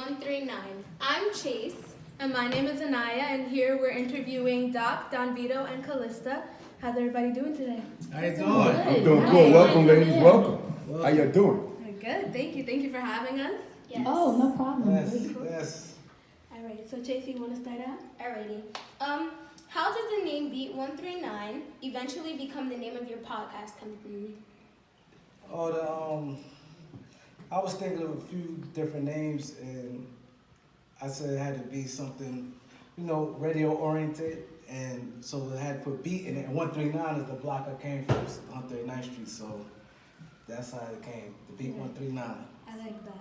139. I'm Chase. And my name is Anaya, and here we're interviewing Doc, Don Vito, and Callista. How's everybody doing today? How you doing? I'm doing good. Welcome, ladies. Welcome. How you doing? Good. Thank you. Thank you for having us. Yes. Oh, no problem. Yes. All right. So, Chase, you want to start out? Alrighty. How did the name Beat 139 eventually become the name of your podcast company? I was thinking of a few different names, and I said it had to be something, radio oriented, and so I had to put Beat in it. And 139 is the block I came from, 139th Street, so that's how it came, the Beat 139. I like that.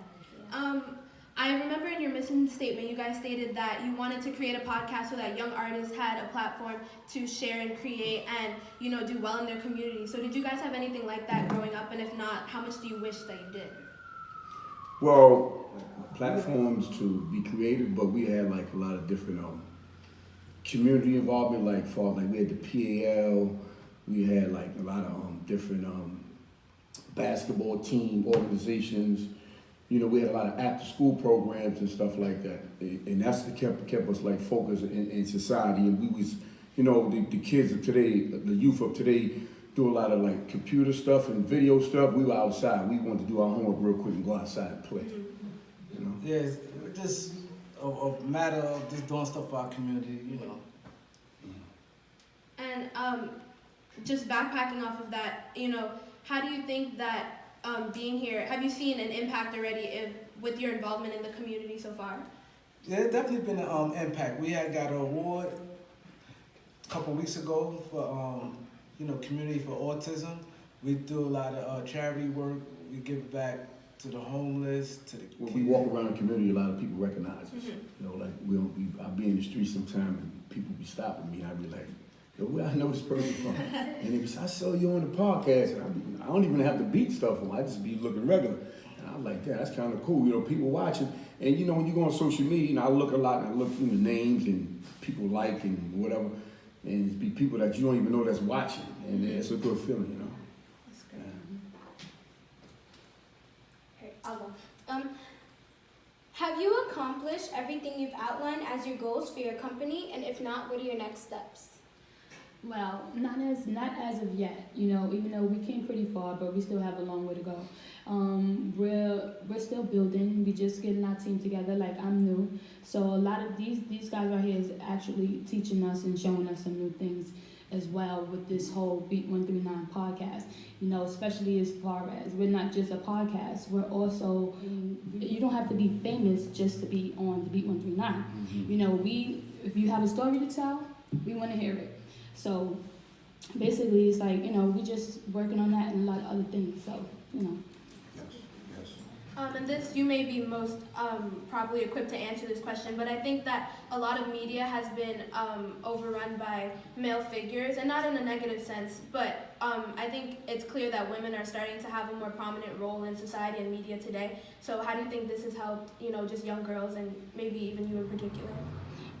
I remember in your mission statement, you guys stated that you wanted to create a podcast so that young artists had a platform to share and create and, do well in their community. So did you guys have anything like that growing up? And if not, how much do you wish that you did? Well, platforms to be creative, but we had like a lot of different community involvement. Like we had the PAL, we had like a lot of different basketball team organizations. We had a lot of after-school programs and stuff like that, and that's what kept us like focused in society. And we was, the kids of today, the youth of today, do a lot of like computer stuff and video stuff. We were outside. We wanted to do our homework real quick and go outside and play. Yeah, it's just a matter of just doing stuff for our community, And just backpacking off of that, how do you think that being here, have you seen an impact already with your involvement in the community so far? Yeah, it's definitely been an impact. We had got an award a couple weeks ago for community for autism. We do a lot of charity work. We give back to the homeless, to the kids. When we walk around the community, a lot of people recognize us. I'll be in the street sometime and people be stopping me, and I'll be like, yo, where I know this person from? And they be saying, I saw you on the podcast, and I don't even have the beat stuff on. I just be looking regular. And I'm like, yeah, that's kind of cool. People watching. And when you go on social media, I look a lot, and I look through the names and people like and whatever. And it be people that you don't even know that's watching. And it's a good feeling, That's good. Okay, I'll go. Have you accomplished everything you've outlined as your goals for your company? And if not, what are your next steps? Well, not as of yet. Even though we came pretty far, but we still have a long way to go. We're still building. We just getting our team together. Like, I'm new, so a lot of these guys right here is actually teaching us and showing us some new things as well with this whole Beat 139 podcast. Especially as far as we're not just a podcast. We're also you don't have to be famous just to be on the Beat 139. Mm-hmm. If you have a story to tell, we want to hear it. So basically, it's like, we just working on that and a lot of other things. So, Yes. And this, you may be most probably equipped to answer this question, but I think that a lot of media has been overrun by male figures, and not in a negative sense, but I think it's clear that women are starting to have a more prominent role in society and media today. So how do you think this has helped, just young girls and maybe even you in particular?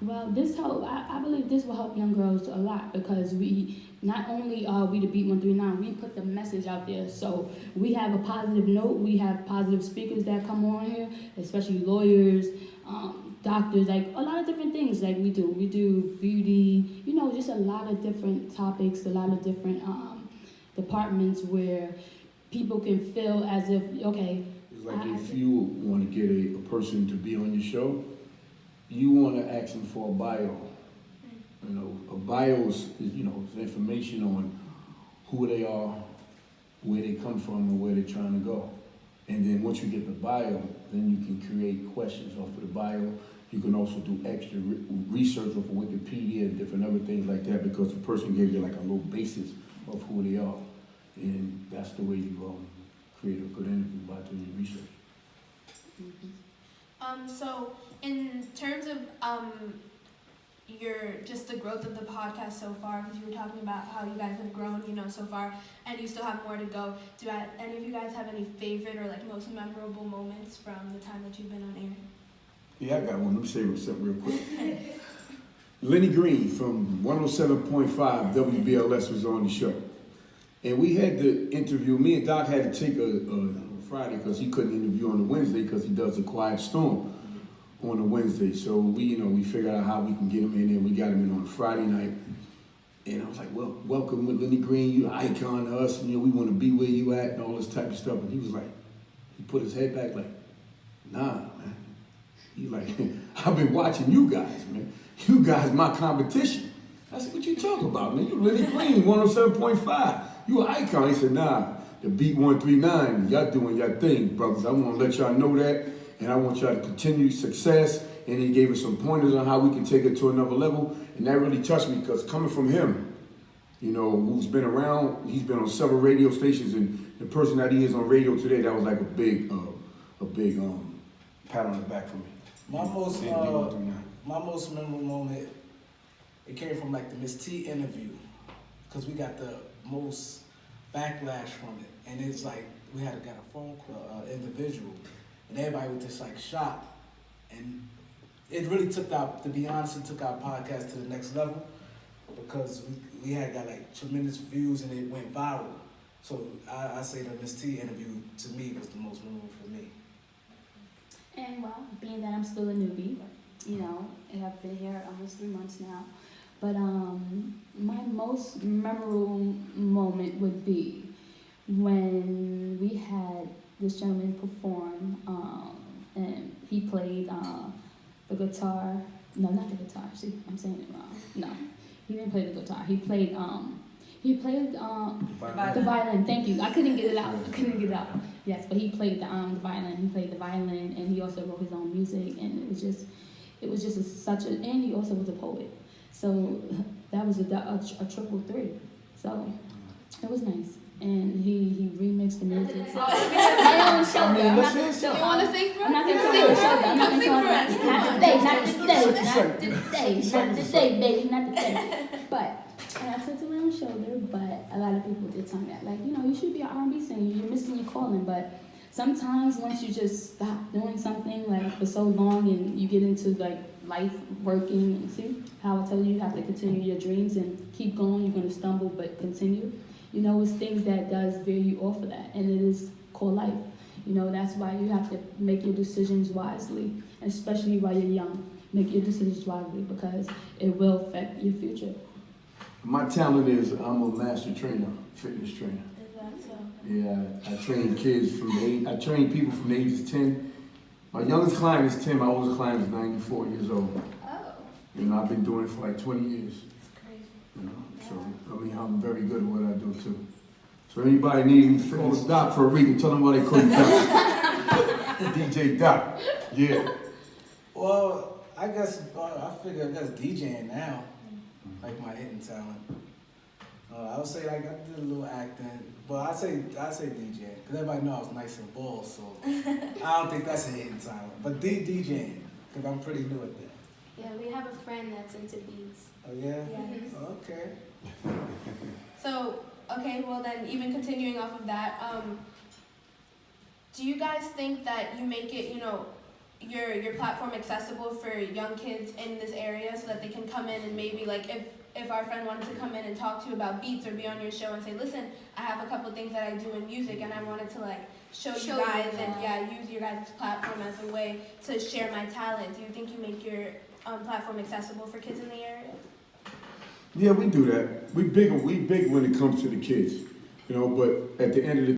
well, I believe this will help young girls a lot because we, not only are we the Beat 139, we put the message out there. So we have a positive note. We have positive speakers that come on here, especially lawyers, doctors, like a lot of different things like we do. We do beauty, just a lot of different topics, a lot of different departments where people can feel as if, okay. It's like if you want to get a person to be on your show, you want to ask them for a bio. A bio is information on who they are, where they come from, and where they're trying to go. And then once you get the bio, then you can create questions off of the bio. You can also do extra research off of Wikipedia and different other things like that because the person gave you like a little basis of who they are. And that's the way you create a good interview by doing your research. So in terms of the growth of the podcast so far, because you were talking about how you guys have grown, so far, and you still have more to go. Do any of you guys have any favorite or like most memorable moments from the time that you've been on air? Yeah, I got one. Let me say something real quick. Lenny Green from 107.5 WBLS was on the show. And we had to interview, me and Doc had to take a Friday because he couldn't interview on a Wednesday because he does the Quiet Storm. on a Wednesday. So we figured out how we can get him in there. We got him in on Friday night. And I was like, well, welcome with Lenny Green, you're an icon to us, and we want to be where you at and all this type of stuff. And he was like, he put his head back like, nah, man. He's like, I've been watching you guys, man. You guys my competition. I said, what you talking about, man? You Lenny Green, 107.5. You an icon. He said, nah, the Beat 139, y'all doing your thing, brothers. I want to let y'all know that, and I want y'all to continue success. And he gave us some pointers on how we can take it to another level. And that really touched me because coming from him, who's been around, he's been on several radio stations, and the person that he is on radio today, that was like a big pat on the back for me. My most memorable moment, it came from like the Miss T interview, because we got the most backlash from it. And it's like, we got a phone call, individual, and everybody was just like shocked. And it really took our podcast to the next level, because we had got like tremendous views and it went viral. So I say the Miss T interview to me was the most memorable for me. And well, being that I'm still a newbie, and I've been here almost 3 months now, but my most memorable moment would be when we had this gentleman perform, and he played the guitar. No, not the guitar. See, I'm saying it wrong. No, he didn't play the guitar. He played the violin. Thank you. I couldn't get it out. Yes, but he played the violin. He played the violin, and he also wrote his own music. And it was just and he also was a poet. So that was a triple three. So it was nice. And he remixed the music. My own shoulder. You want to sing for us? I'm not going to sing for shoulder. I'm not going to sing for us. Not today, baby, not today. But, and I took it on my own shoulder, but a lot of people did tell me that. Like, you should be an R&B singer. You're missing your calling. But sometimes once you just stop doing something like for so long and you get into like life, working, and see how I told you have to continue your dreams and keep going. You're going to stumble, but continue. It's things that does veer you off of that, and it is called life. That's why you have to make your decisions wisely, especially while you're young. Make your decisions wisely because it will affect your future. My talent is I'm a master trainer, fitness trainer. Is that so? Yeah, I train kids I train people from the ages 10. My youngest client is 10, my oldest client is 94 years old. Oh. I've been doing it for like 20 years. That's crazy. So, I'm very good at what I do too. So anybody need me, fitness Doc for a reason, tell them why they call me Doc. DJ Doc, yeah. Well, I guess, I figure that's DJing now, like my hidden talent. I would say like I did a little acting, but I say DJing, because everybody knows I was nice and bald, so I don't think that's a hidden talent. But DJing, because I'm pretty new at that. Yeah, we have a friend that's into beats. Oh yeah? Yes. Okay. So, okay, well then, even continuing off of that, do you guys think that you make it, your platform accessible for young kids in this area so that they can come in and maybe like if our friend wanted to come in and talk to you about beats or be on your show and say, listen, I have a couple things that I do in music and I wanted to like show you guys and use your guys' platform as a way to share my talent. Do you think you make your platform accessible for kids in the area? Yeah, we do that. We big when it comes to the kids, but at the end of the